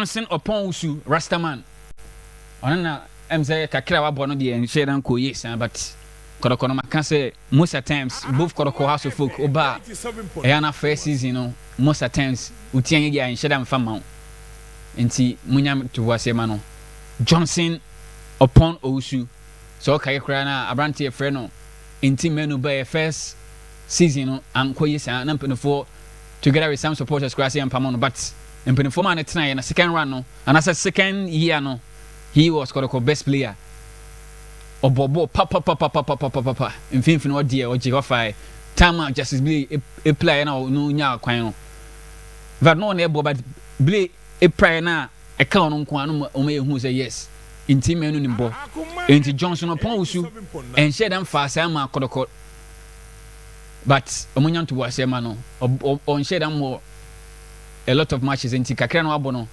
Johnson upon Usu Rastaman. On MZ Kakra Bono the and Shedan Ko yes, but Kodokono can say most of times both Kodoko House of Folk Oba Ayana first season, most of times Utianga and Shedan Famount. Inti Munyam to Wasemano. Johnson upon Usu. So Kayakrana Abranti Freno. Inti Menu by first season and Koyes and Nampin together with some supporters Grassy and Pamon, but in Peniforman at tonight and a second run no, and as a second year no, he was called best player. Or Bobo papa in Finfin or dear or Jigofai, Tama Justice Blee a player no nya quino. But no neighbor but Blee a prayer na a count on Quanum Ome who say yes. In Team Menunimbo, into Johnson upon you and shed them fast Sama Kodoko. But Omunyan to Wasemano on shed them more a lot of matches in Tikakano Abono.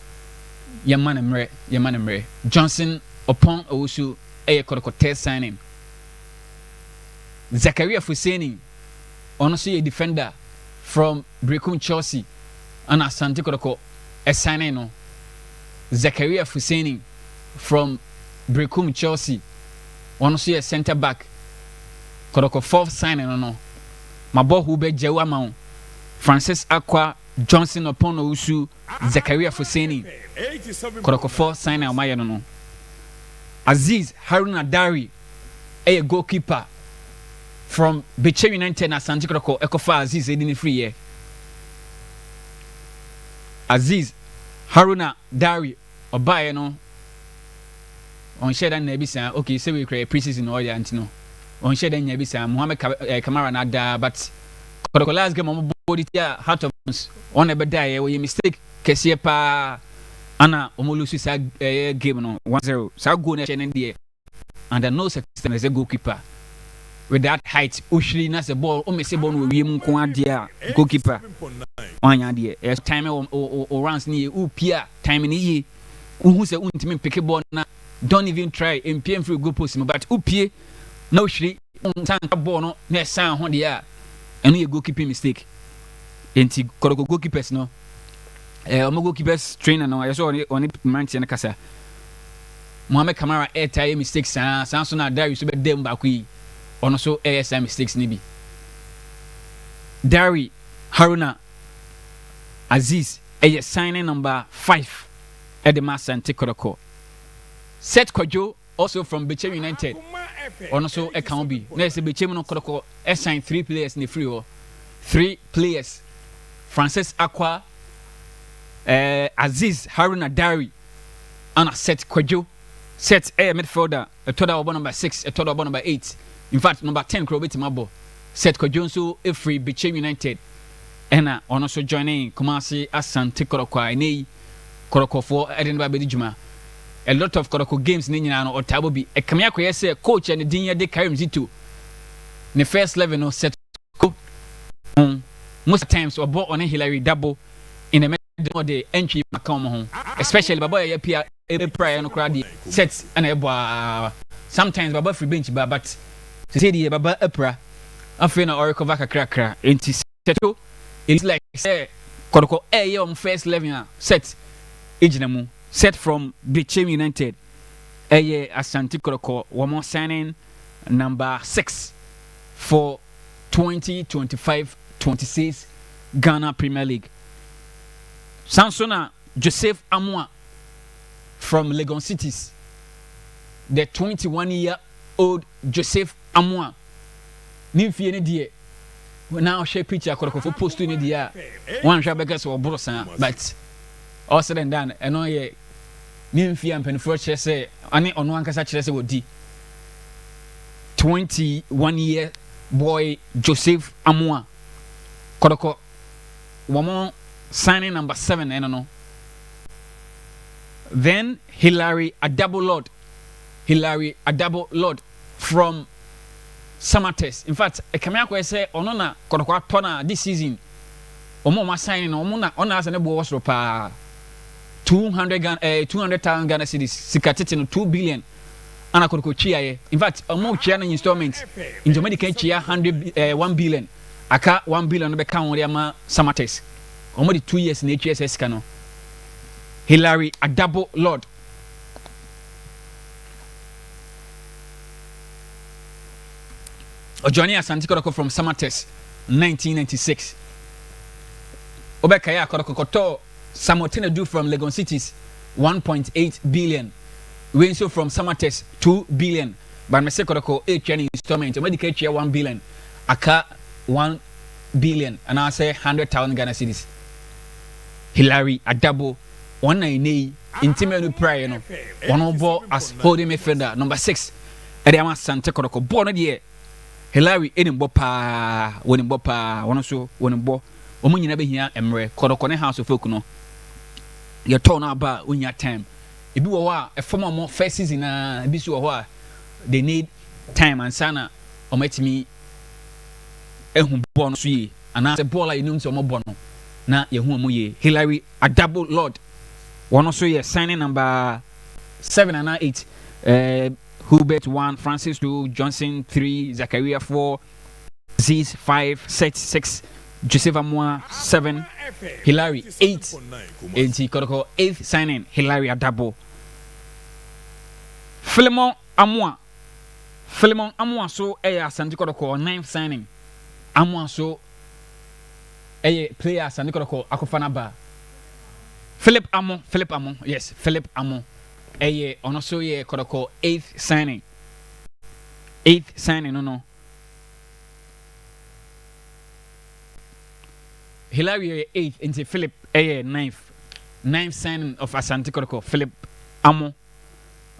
Yaman Johnson upon Osu a Kodoko test signing. Zakaria Fuseni, honestly a defender from Brecum Chelsea, and Asante Kodoko a signing. No Zakaria Fuseni from Brecum Chelsea, honestly a centre back. Kodoko fourth signing no. Mabo Hube Jewamau, Francis Aqua, Johnson upon Usu, Zakaria Fuseni, Kodoko fourth signing of Mayano. Aziz Haruna Dari, a goalkeeper from Beche United and Santi Kodoko Ekofa Aziz in free year. Aziz Haruna Dari, Obayano. On shed and Nebisa, okay, so we create preseason or the Antino. On shed and Nebisa, Mohamed Kamara Nada, but Kodoko last game on body here, heart of on a bad day, where you mistake Kesiepa Anna Omolusu game on 1-0. So go nation in the and no such thing as a goalkeeper. With that height, Ushri Nas a ball, Omesebon will be Munquadia goalkeeper. On your dear, as time or runs near Upia, time in the year, who's a ultimate pickable now. Don't even try in PM for good post, but Upie, no shri, on tank bono, next sound on the air, and we goalkeeping mistake. Enti Kodoko goalkeepers no. Omo goalkeepers trainer no. I saw on it manchi na kasa. Mohamed Kamara air mistakes Samson na Dari so be dem ba kwi. Ono so ASI mistakes ni bi. Dari Haruna Aziz signing number 5 at the Asante Kodoko. Set Kojo also from Beche United. Ono so e kan bi. Na se Beche no Kodoko sign 3 players in the free 3 players. Francis Aqua, Aziz Haruna Dari, and a Set Kojo. Set a midfielder, a total of number 6, a total of number 8. In fact, number 10, Krobeti Mabo. Set Kojo, so a free Beche United. And also joining Kumasi Asante Kodoko, Nei Kodoko for Edinburgh Bedijuma. A lot of Kodoko games, Nina or Tabobi. A Kamiako, yes, coach and the Dinya de Karim Zitu. The first level, no set. Most times we bought on a Hillary double in the middle of the entry Akoma, especially Baboya Pia a prayer no crowd sets and a sometimes Baba free bench but to say the Baba opera after an oracle vaca cracker into settle it's like say Kodoko a on first level set Ejinamu set from Beche United a Asante Kodoko one more signing number 6 for 2025-26 Ghana Premier League. Sansona Joseph Amwa from Legon Cities. The 21-year-old Joseph Amwa. Nimfi any dear. Now share picture for post in the year. One Shabagas or Brosa, but all said and done, and no ye Nimfi and Penfroche say, Annie on one Casach would D. 21-year boy Joseph Amwa. Kodoko one more signing number 7 I don't know. Then Hilary a double Lord from Samates. In fact, a Kamiako say onona Kodoko Tona this season. Omo signing omona ona as an ebo was ropa 200,000 Ghana cedis sikatete 2 billion. Ana Kodoko chia. In fact, omo chia na installment in Jamaica chia 1 billion. Aka 1 billion be count with Samates. Almost 2 years in HSS cano. Hilary Adabo Lord. Johnny Asante Kotoko from Samates 1996. Obekaya Kotoko Samotene do from Legon Cities 1.8 billion. Winso from Samates 2 billion. But Mese Kotoko 8 training installment. Medicare share 1 billion. Aka 1 billion. And I say 100,000 Ghana cedis. Hilary Adabo 198 intimate prayer no. One of ball as holding midfielder number 6. Ediama Sante Kotoko born the Hilary Edinbo pa Winimbo pa one so Winimbo Omunyina be here Emre Kodokone House of Folk no. Your turn about when your time. If you are a former more first season bisu they need time and sana or met me born so and as a baller you know so more bono na ye hu amoye Hilary Adabo Lord one also ye signing number 7 and 8 Hubert 1, Francis 2, Johnson 3, Zachariah 4, Ziz 5, Set 6, Joseph Amwa 7, Hilary 8, and he got 8th signing, Hilary Adabo. Philemon Amwa so a Santi Kotoko 9th signing. Amwa so a player Santi Kotoko Akofanaba. Philip Amo, yes, Philip Amo. Eye also ye Kotoko 8th signing. 8th signing, no. Hilary 8th into Philip Eye 9th signing of Asante Kotoko, Philip Amo.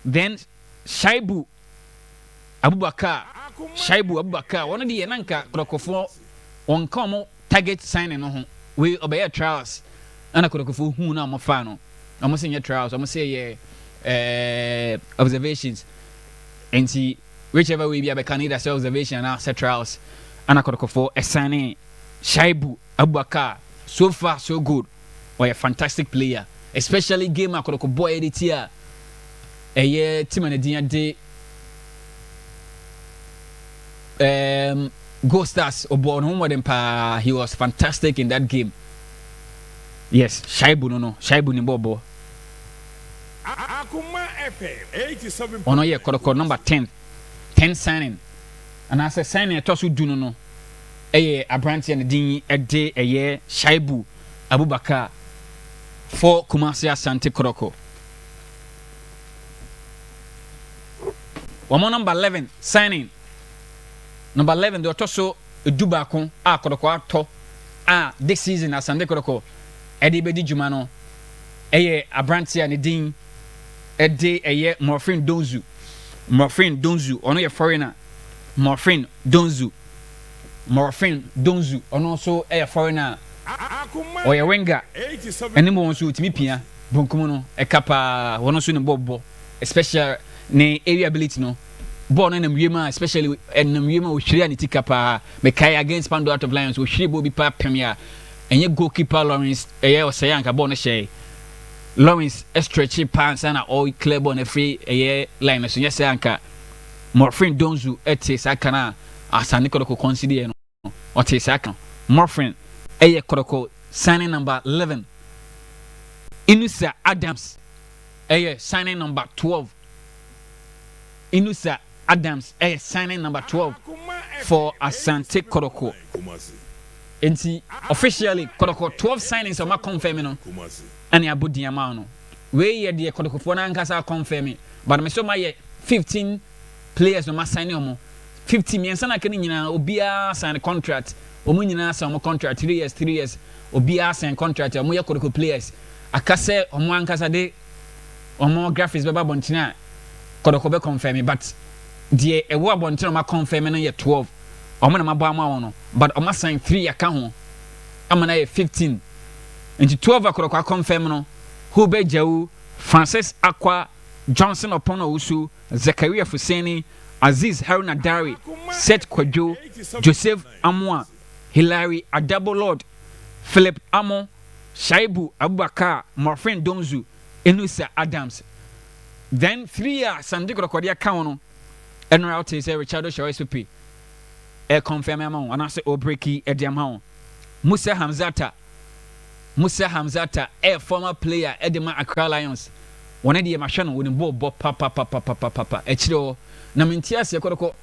Then Shaibu Abubakar, one of the Nanka Kotoko for on common target signing no we obey trials. And I could go who now mafano. I'm saying your trials, I'm say observations and see whichever way be a candidate as observation and answer trials and I could go for a signing Shaibu Abubakar so far so good or a fantastic player especially game I could go boy edit here a year team and a day Go Stars or born home with him he was fantastic in that game. Yes, Shaibu ni Bobo. Akoma FM 87. Ono ye Kotoko number 10 signing. And as a signing a tosu do no. Eye Abranti and Dini Ede eye Shaibu Abubakar for Kumasi Asante Kotoko. One more number 11 signing. Number 11 the tosu Dubakon Kotoko ato this season Asante Kotoko Edi Bedi Jumano eye Abranti and Dini Ede eye Morfin Donzu ono ye foreigner Morfin Donzu ono so a foreigner o ye wenga enimo won so utimi pia bonkomo no e kapa wono so ne bobo especially ne area ability no ball na mwema especially na mwema o hwiri ani tikapa me kai against Pando out of Lions o hwiri bo bi pa premier enye goalkeeper Lawrence eye o say anka ball no share Lawrence stretchy pants and all clear on a free a line so yes anka Morfin Donzu ete sakana Asante Kotoko consider no or te sakan Morfin eye Kotoko signing number 11 Inusa Adams eye signing number 12 Inusa Adams eye signing number 12 for Asante Kotoko. Enti officially Kotoko 12 signings are confirming no and ya budi amano we ye de Kotoko for na nkasa confirm but me so my 15 players no ma sign omo 50 miensa na kan nyina obia sign contract omo nyina sign omo contract 3 years obia sign contract omo ye Kotoko players akase omo ankasa de omo graphics beba bontina Kotoko be confirm but de e wo bontina ma confirm na ye 12 omo na mabo ama wono but omo sign 3 aka ho amana ye 15 into 12 Kotoko confirm no who be Jau Francis Akwa Johnson upon Usu Zachariah Fuseni Aziz Haruna Dari Seth Kwajo Joseph Amwa Hilary Adabo Lord Philip Amo Shaibu Abubakar Morfin Donzu Inusa Adams. Then 3 years Sandy Kotoko count and route is Richardo Suarez Pepe confirm amount and I say Obreki Ediamount Musa Hamzata Musa Hamzata former player Edema Accra Lions one de mahwe no woni ball papa echiro na mentias yekoroko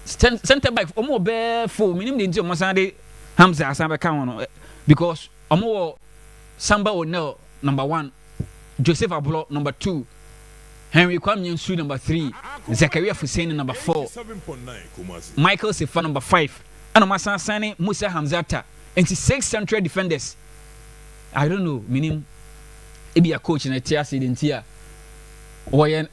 center back omo be full minim de nti omo san de Hamza asan be kan no because omo Samba O'Neil number 1, Joseph Ablo number 2, Henry Kwame number 3, Zakaria Hussein number 4, Michael Sefa number 5, and Omasan Sane Musa Hamzata. And 6 central defenders. I don't know, meaning maybe a coach in a tier in tier. Why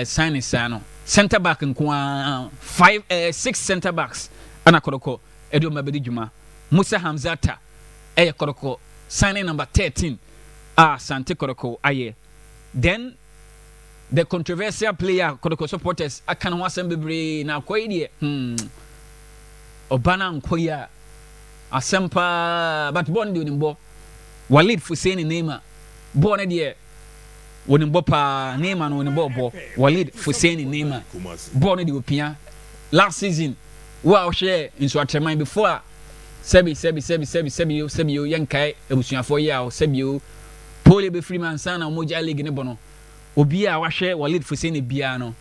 signing Sano. Center back in 6 center backs. Ana Koroko, Edo Mabedi Juma, Musa Hamzata, Koroko. Signing number 13, Sante Koroko Aye. Then the controversial player Koroko supporters Akanwa Sembebre na Koidie. Obana Nkoya Asempa but born the Nimbo Walid Fuseni Nema born de Wonimbo pa Nema no Nimbo Walid Fuseni Nema born the Opia last season. Wow, share in Swatman before. Sebi yankai ebusuafo ya o sebi pole be freeman sana moja league ne bono obi a wahwe Walid Fuseni bia no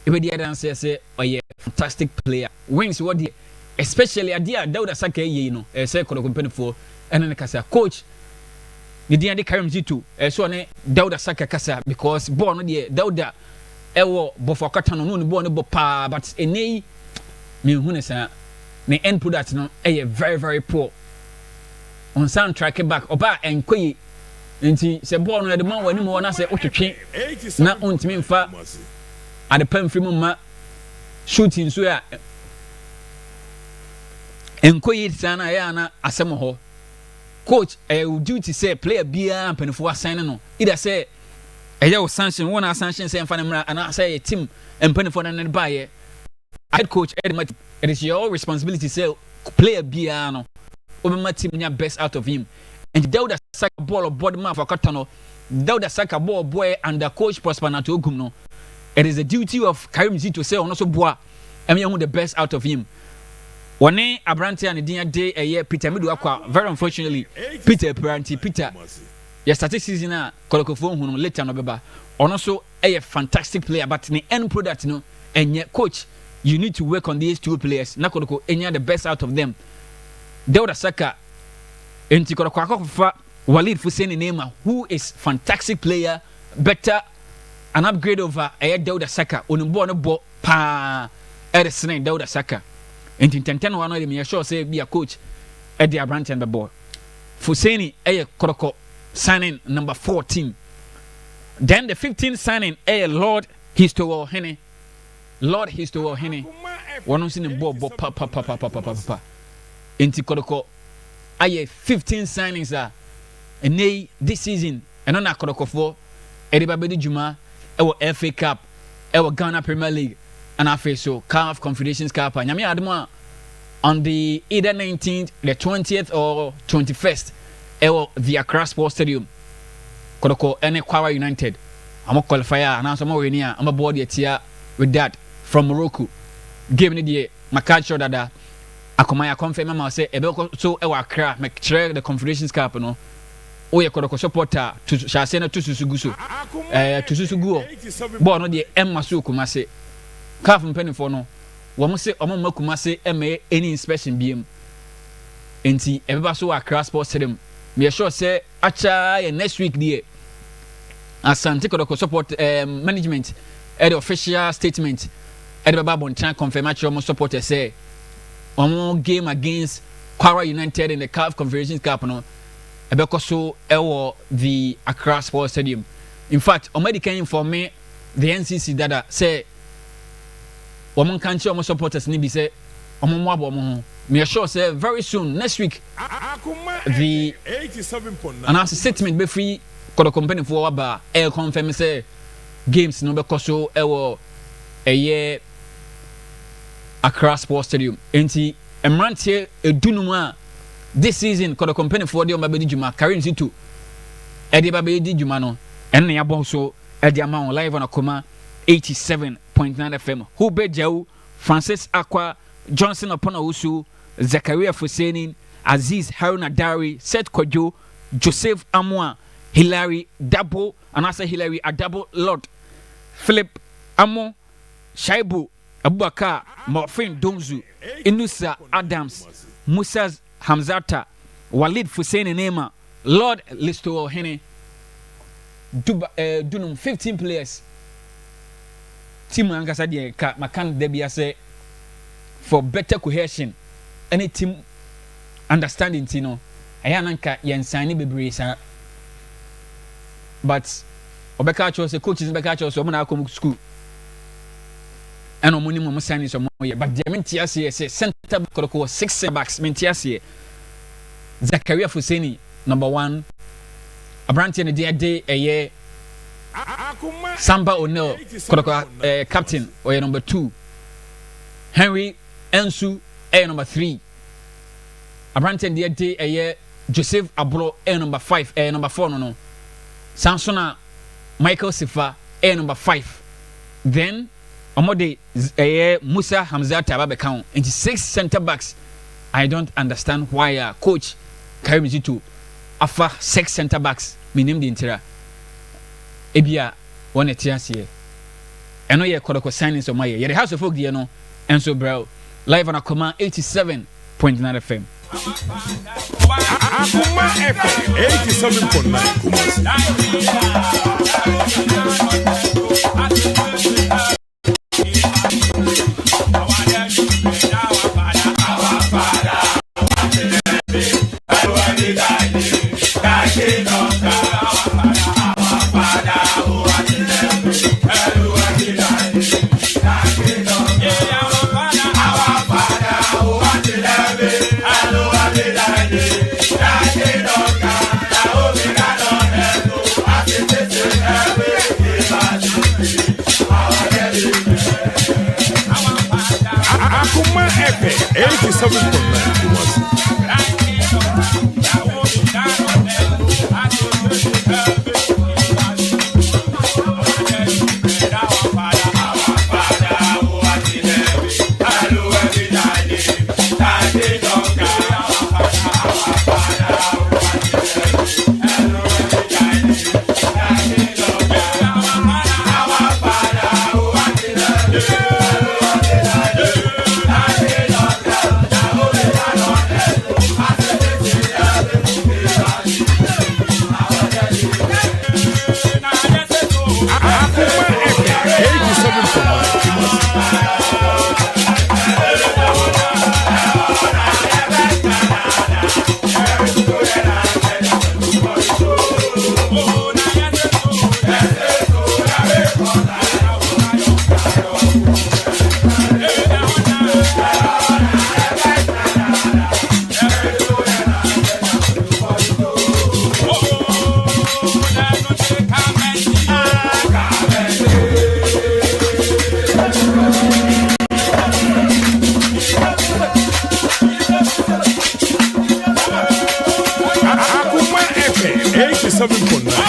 ebe dia dan say oye fantastic player wings what the especially adia Dauda Saka ye no say kodo company for ene ne kasa coach the dia de Karim Zitu so ne Dauda Saka kasa because ball no de Dauda ewo bofo kata no ball no bo pa but enei me hu ne sa the end product no very very poor on soundtrack back oba enkoyi nti se ball no de man wani mo na se otwetwe na ontimi mfa ade pam free ma shooting so ya enkoyi sana ya na asem ho coach duty say player bia mpanifo assign no either say wo sanction wona sanction say mfa na mra ana say team mpanifo na ne ba ye head coach Edmund, it is your responsibility to say player biano over my team best out of him. And Dauda Saka ball or body man for Katano, Dauda Saka ball boy and the coach Prosper Nato Gumno. It is the duty of Karim Z to say on also boy and you want the best out of him. One Abrante and the day a year Peter Miduakwa, very unfortunately, Peter your statistics season Kolokofon who later November. Also a fantastic player, but in the end product and yet coach. You need to work on these two players. Nakodoko enya the best out of them. Dauda Saka enti kodoko Walid Fuseni Nema, who is fantastic player, better an upgrade over Dauda Saka. Onumbo no bo pa Edison Dauda Saka. Enti tenten one of them you sure say be a coach at the Abrante and the ball. Fuseni kodoko signing number 14. Then the 15th signing Lord History Hene. Lord History Henny. One seen him bob papa. Inti Kodoko. Aye 15 signings and nay this season. And on Kodoko for Edibabedi Juma, our FA Cup, our Ghana Premier League, and our face so CAF Confederations Cup. And Yami Adma on the either 19th, the 20th or 21st, our the Accra Sports Stadium. Kodoko and Kwara United. I'm a qualifier and I'm more near. I'm a board yet here with that. From Morocco, game ni die makacho dada Akoma ya confirm ma say ebe so e wa Accra make share the Confederations Cup no o ye kodoko supporter to shase na to susuguso to susuguo ball no die emma so kuma se CAF mpanifo no wo mo se omo makuma se eme any inspection biem enti ebe ba so Accra Sports Stadium me sure say acha ye next week die asante kodoko support management the official statement Edibaba Bonchan confirmation almost supporters say one game against Kwara United in the CAF Confederations Cup no ebeko so ewo the Accra Sports Stadium. In fact, already came inform me the NCC dada say woman can't show almost supporters ni be say omo mo abo mo me sure say very soon next week the 87.9 announce statement be free kodo company for aba confirm say games no beko so ewo eye Accra Sports Stadium. Enti emrantie edunum a this season kodo company for the Mabedi Juma Karim Zitu edi Mabedi Juma no enne yabo so edi ama live on Akoma 87.9 FM. Hube Jau, Francis Akwa, Johnson upon Usu, Zakaria Fuseni, Aziz Haruna Dari, Seth Kojo, Joseph Amwa, Hilary Dabo, and also Hilary Adabo Lord, Philip Amo, Shaibu, Abubakar, Morfin Donzu, Inusa Adams, Musa Hamzata, Walid Hussein Nema, Lord Listo Hene, Dunum 15 players. Team Angasadi Makan Debia say for better cohesion, any team understanding, Tino. Ayananka yen sign bebre sa. But Obeka chose the coaches Obeka chose Omana come school. And Omuni mo sign some more. But the Mentiasi say center back 6 backs Mentiasi. Zakaria Fuseni number 1. Abranti and the day a year. Samba O'Neill captain or number 2. Henry Ensu number 3. Abranti and the day a year. Joseph Abro number 5 number 4 no. Samsona Michael Sifa number 5. Then Omode Musa Hamzata Babe count into 6 center backs. I don't understand why coach carry to offer 6 center backs. Me name the interior. Ebia one etias here. I know ye kodoko signings of my year. The House of Folk there no. And so bro, live on Akoma 87.9 FM. Akoma FM 87.9 Akoma FM 87.9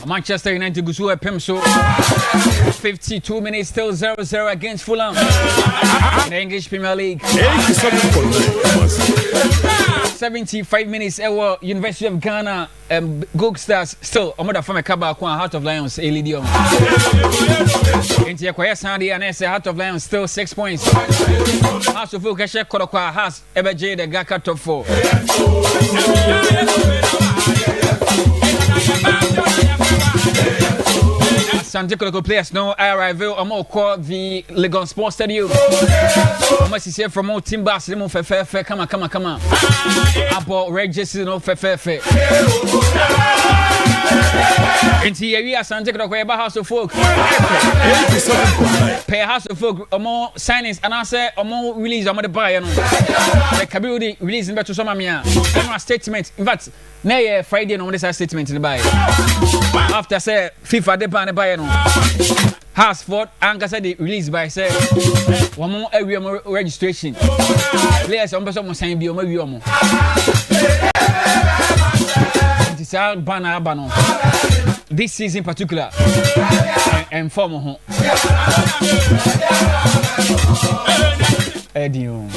Manchester United goes to a Pimso. 52 minutes still 0-0 against Fulham in the English Premier League. 87.9 75 minutes University of Ghana Gold Stars still omoda from a kaba kwa Heart of Lions elidium enti yakwaya sande and say Heart of Lions still 6 points House of Folk share kodokwa has ebeje the Gaka top 4 Santi Koloko players no arrival omo call the Legon Sports Stadium omo sisi from all team bus mo fe kama abo Regis no fe enti yewi Santi Koloko eba House of Folk pay House of Folk omo signings and I say omo release omo the buy no the Kabiru release in beto so mamia no statement in fact na Friday no this statement in the buy after say FIFA de ban buy no Hasford Anka said the release by say one more area registration players on person sign bi o ma wi o mo this out banner bano this season in particular and form ho Edio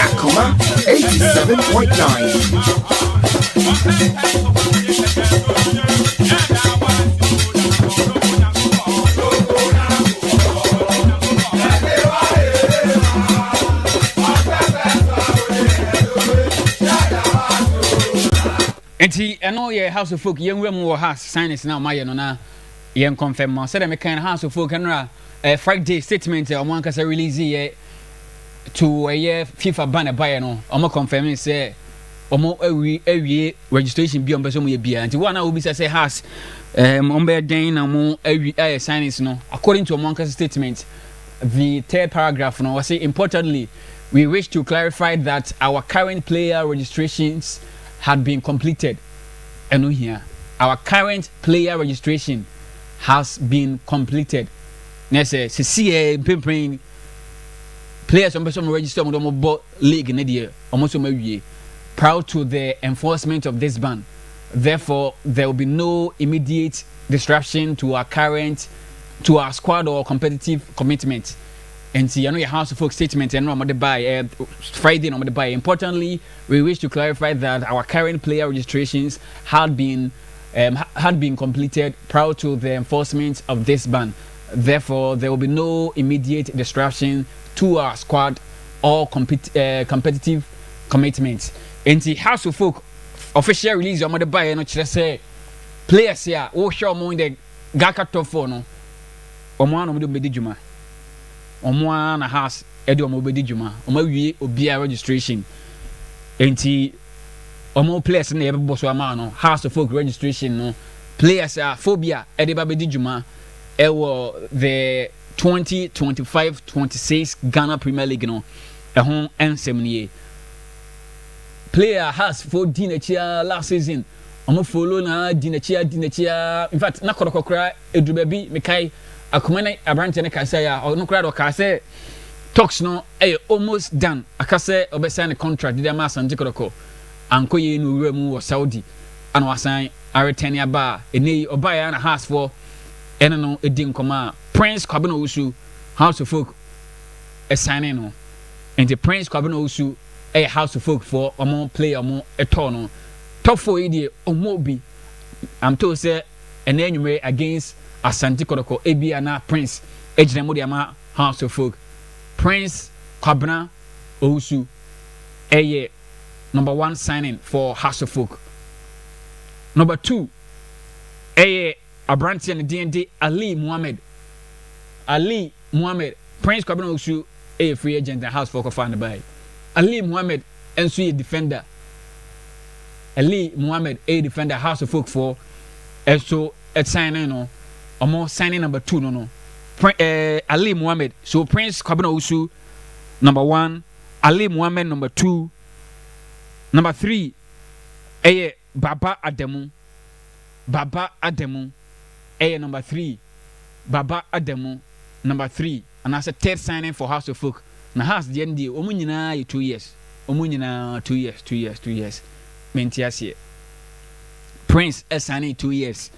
Akoma 87.9. Enti eno ye House of Folk yen wem wo has signs now my no na yen confirm ma say dem kan House of Folk enra Friday statement o man kasa release ye to a year FIFA banner buy no o mo confirm say o mo awie registration bi on be so mo ye bia enti one na obi say has on be den na mo awie signs no according to o man kasa statement the third paragraph no was say importantly we wish to clarify that our current player registrations had been completed. And here, our current player registration has been completed. Next, see players on person register on the league in the year, almost proud to the enforcement of this ban. Therefore, there will be no immediate disruption to our squad or competitive commitment. And see, I know your House of Folk statement and on the buy Friday on the buy. Importantly, we wish to clarify that our current player registrations had been completed prior to the enforcement of this ban. Therefore, there will be no immediate disruption to our squad or competitive commitments. And the House of Folk official release on the buy and say players here. Oh, sure, more in the Gaka top 4 no. Omo do be juma. Omo na house edo omo bedi djuma omo wie obia registration enti omo players na yebebo so ama no House of Folk registration no players are phobia ede ba bedi djuma ewo the 2025-26 Ghana Premier League no ehon ensem nie player has for dinachia last season omo follow na dinachia in fact na kodokokra edu ba bi mekai Akoma na abrante ne ka say ya no kra do ka say talks no almost done. Akase obesign the contract did ma Asante Kotoko anko ye no wura mu wo Saudi ana wasan return aba eni oba ya na house for eno no edi nkoma Prince Kwabena Owusu House of Folk signing no and the Prince Kwabena Owusu House of Folk for omo play omo eto no top 4 idi omo bi I'm told say enenwume against Asante Kotoko ebi ana Prince ejina mo de ama House of Folk Prince Kwabena Owusu number 1 signing for House of Folk. Number 2 Abrante and D&D Ali Muhammad Prince Kwabena Owusu free agent and House of Folk fan by Ali Muhammad and so defender Ali Muhammad defender House of Folk for and so signing no or signing number 2 no Ali Muhammad so Prince Kwabena Owusu number 1 Ali Muhammad number 2 number 3 Baba Ademu number 3 Baba Ademu number 3 and as a third signing for House of Folk na house the end omu nyina 2 years 2 years mentiasie Prince signing 2 years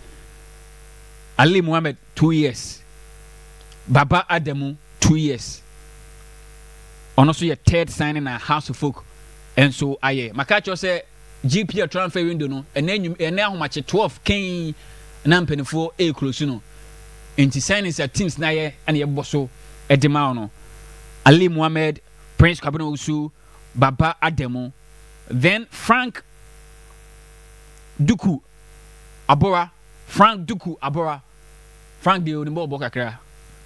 Ali Muhammad 2 years Baba Ademu 2 years ono so your third signing na House of Folk and so makacho say GPL transfer window no ene ahomache 12 ken na mpanifo close no enti signings at teams na ye and ye boso edema no Ali Muhammad Prince Kwabena Owusu Baba Ademu then Frank Duku Abora Frank de onimbo bo kakra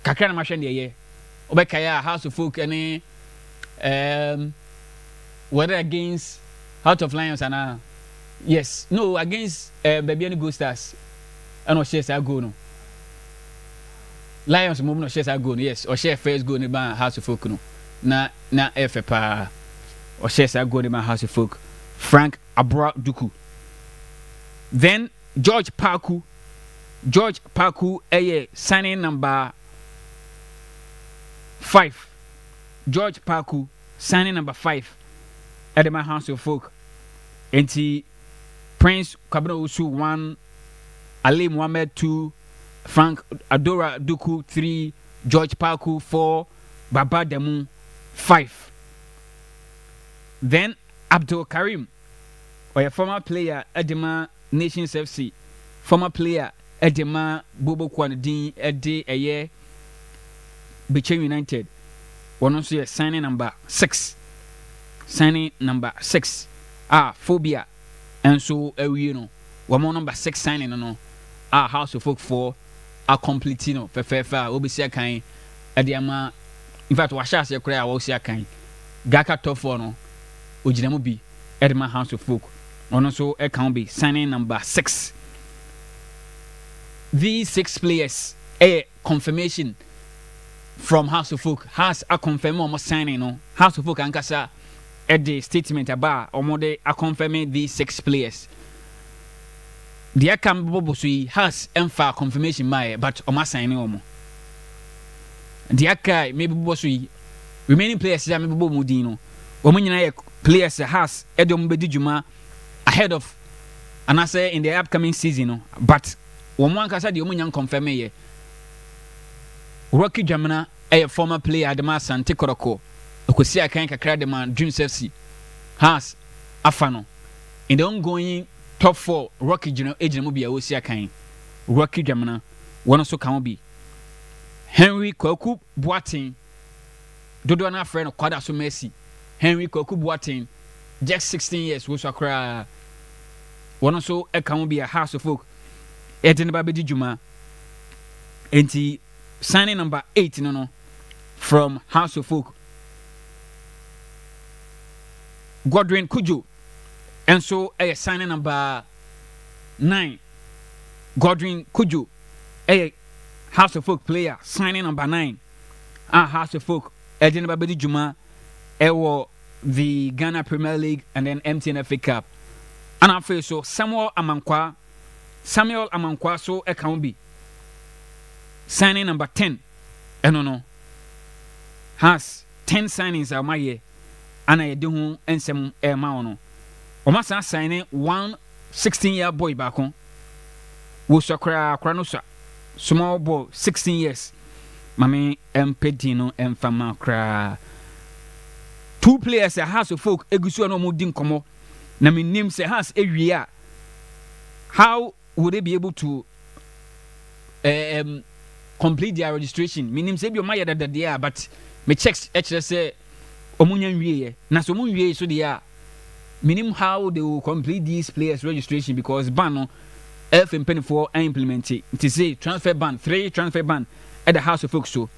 na mahwe de ye obeka ya House of Folk any whether against Heart of Lions and yes no against baby any Go Stars and or shares a go no Lions move no shares a go yes or share first go ni ba House of Folk no na FPA or shares a go ni ba House of Folk Frank Abra Duku then George Parku signing number 5 George Parku signing number 5 at my House of Folk enti Prince Kwabena Owusu 1 Ali Muhammad 2 Frank Adora Duku 3 George Parku 4 Baba Demu 5 then Abdul Karim or a former player Edema Nations FC former player Edema Bobo Kwanadin Ede Eye Biche United one also signing number 6 phobia and so you know one more number 6 signing no House of Folk 4 complete no fefa obi sia kan adiama in fact washa se kura wa sia kan gaka top 4 no ojinamu bi edema House of Folk one also can be signing number 6 these 6 players confirmation from House of Folk has a confirm almost signing no House of Folk ankasa at the statement about omode a confirming these 6 players the account bobo has emfa confirmation my but almost signing omo the akai maybe bobo remaining players maybe bobo mudino omo nyina players has edom bedi juma ahead of and I say in the upcoming season no but omo ankasa de omo nyan confirm ye Rocky Jamina a former player at the Asante Kotoko okosi akan kakra de man Dreams FC has afano in the ongoing top 4 Rocky Ejina mo bia osi akan Rocky Jamina one also can be Henry Kwaku Boateng dodo na friend kwada so Messi Henry Kwaku Boateng just 16 years wo so akra one also can be a House of Folk Edin Babedi Juma enti signing number 8 no from House of Folk Godwin Kujo and so signing number 9 Godwin Kujo House of Folk player signing number 9 House of Folk Edin Babedi Juma the Ghana Premier League and then MTN FA Cup and I feel so Samuel Amankwa so can be signing number 10 no has 10 signings a maye ana ye de ho ensem e ma wono o ma san signing one 16-year boy back on wo sokra no small boy 16 years mame empedino emfama kra two players a house of folk egusu no mo din komo na me name say has ewia how would they be able to complete their registration meaning say bi o ma yeda there but me checks actually say omunya nwie na so mu nwie so there meaning how they will complete these players registration because ban no FM24 implement it say transfer ban 3 transfer ban at the house of folks so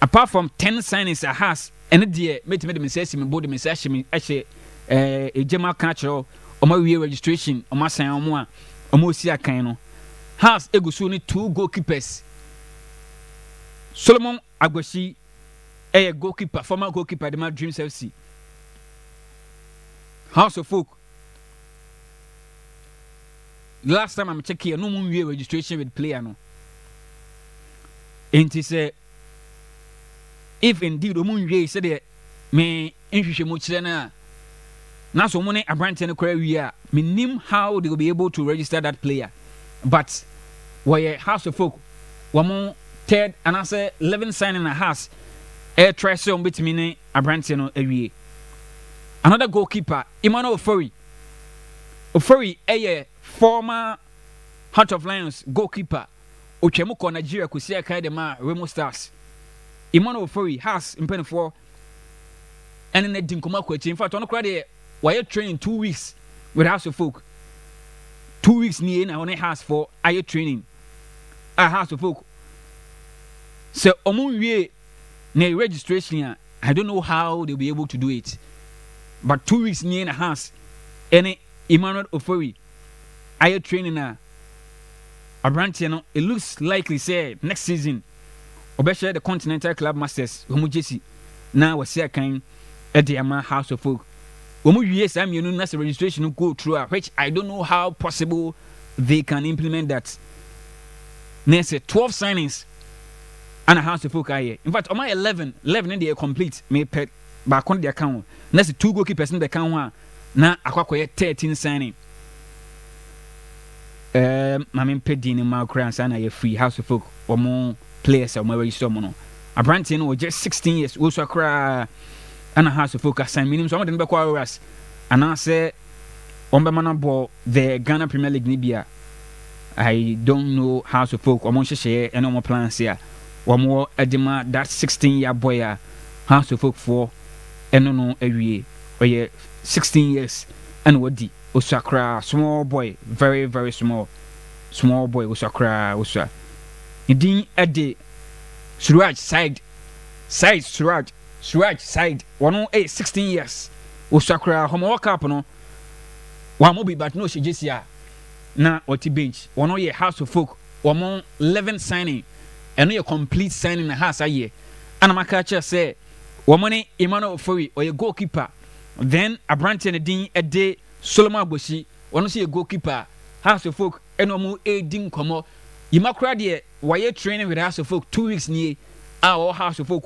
apart from 10 signings a has and the made me say me body me say me actually a general culture o ma wie registration o ma sign o mo si akan no has egusu ni 2 goalkeepers Solomon Agwashi a goalkeeper former goalkeeper the Dreams FC House of Folk. Last time I'm checking no more registration with player no. And he said if indeed omunye said me nhwehwe mo kire na so money abrante no kwara wi a me nim how they will be able to register that player but where House of Folk wamo third and I say 11 signing a house air try so betimi ne abrante no awie. Another goalkeeper, Emmanuel Ofori, a former Heart of Lions goalkeeper. Ochemuko Nigeria kusia Kaidema Remo Stars. Emmanuel Ofori has in pen for and in the Dinkoma coach. In fact, on the credit, while training 2 weeks with House of Folk. 2 weeks near now on a house for air training. A House of Folk. So Omunye ne registration. I don't know how they'll be able to do it. But 2 weeks near in a house, any Emmanuel Ofori, I training now. Abrantiano, it looks likely say next season, Obesha the Continental Club Masters, Homojesi, now was second at the Ama House of Folk. Yes, I'm your as a registration go through, which I don't know how possible they can implement that. Next 12 signings and a House of Folk. In fact, on my 11 in the complete, may pet. Back on the account. That's 2 goalkeepers in the account. Na akwakoye 13 signing. Mamen pedin in my crowns and I free House of Folk or more players or more register mono. A Brantin was just 16 years. Also cry and a House of Folk assign minimum. Some of them back us. And I say on ball the Ghana Premier League Nibia. I don't know House of Folk or more share and no more plans here. One more edema that 16-year boy House of Folk for. No awie or 16 years and wadi osakra small boy very very small boy osakra osa idin ade Suarez side Suarez side 108 16 years osakra homo cup no wa mo bi but no she jesia na oti bench one year House of Folk 11 signing and no complete signing na house aye and amaka say Womani Emmanuel Ofori or a goalkeeper. Then a branch and a ding a day Solomon Boshi, one see a goalkeeper, House of Folk, and no more a ding como. You might cry there while you're training with House of Folk 2 weeks near our House of Folk.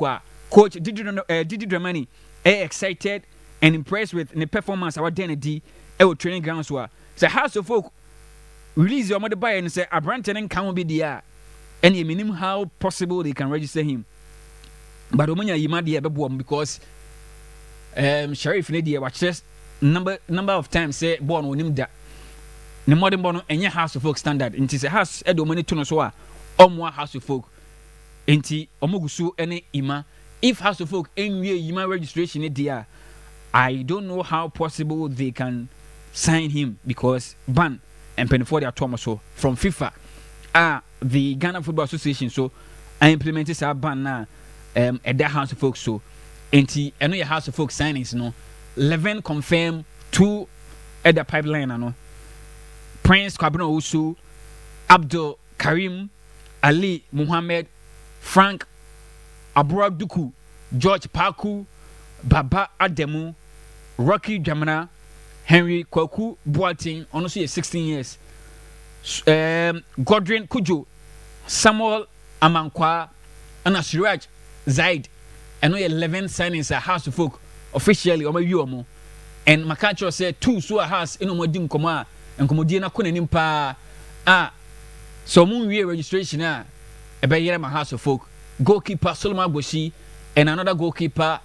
Coach Didi Dramani, excited and impressed with the performance of our D our training grounds were. So House of Folk release your mother by and say a branch and can be there. And you mean how possible they can register him. But Omanya Yimadi Ababum because Sheriff Nadia watches number of times say born on him that the modern born any House of Folk standard into the house Edo money to Nosoa or House of Folk into Omogusu any Ima. If House of Folk any Ima registration there, I don't know how possible they can sign him because ban and penny for their Thomaso from FIFA the Ghana Football Association so I implemented a ban now. At that House of Folk so enti eno your House of Folk signings no 11 confirm 2 at the pipeline no Prince Kwabena Usu Abdul Karim Ali Muhammad Frank Abura Duku George Paku Baba Ademu Rocky Jamana Henry Kwaku Boating honestly 16 years Godwin Kujo Samuel Amankwa and Suraj Zaid and we 11 signings at House of Folk officially or maybe more. And Makacho said 2 so house in Omodim Koma and Komodina Kunenimpa. So moon year registration a my House of Folk. Goalkeeper Solomon Boshi and another goalkeeper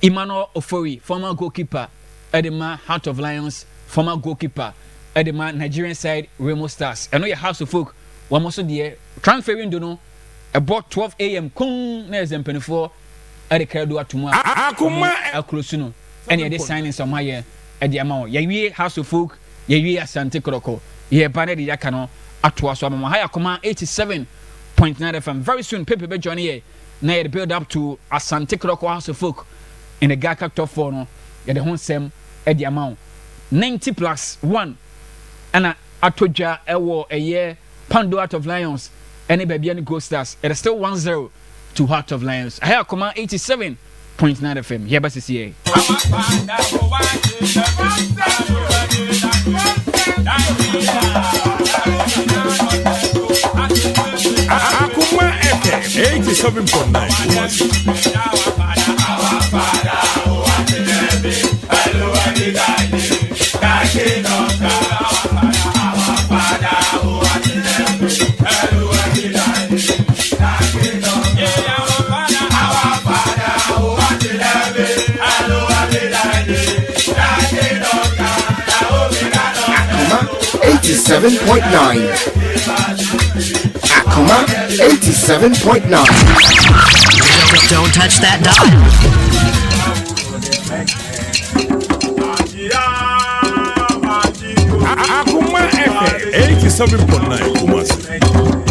Emmanuel Ofori, former goalkeeper Edema Heart of Lions, former goalkeeper Edema Nigerian side Remo Stars. I know your House of Folk one more so dear transfer window no about 12 a.m. Kung na Zempenifo at the Cardo tomorrow. Akoma close no. Any other signing some higher at the amount. Ye House of Folk, ye Asante Kroko. Ye Banner the Yakano Atwa so Mahaya Akoma 87.9 FM. Very soon Pepe be joining here. Now the build up to Asante Kroko House of Folk in the Gaka top 4 no. Ye the home sem at the amount 90 plus 1 and Atoja Ewo a year Pando Heart of Lions any baby any Ghost Stars. It is still 1-0 to Heart of Lions. I have Akoma 87.9 FM. Yeah, but it's here. Akoma FM 87.9. Akoma 87.9. Don't touch that dial. Akoma FM 87.9.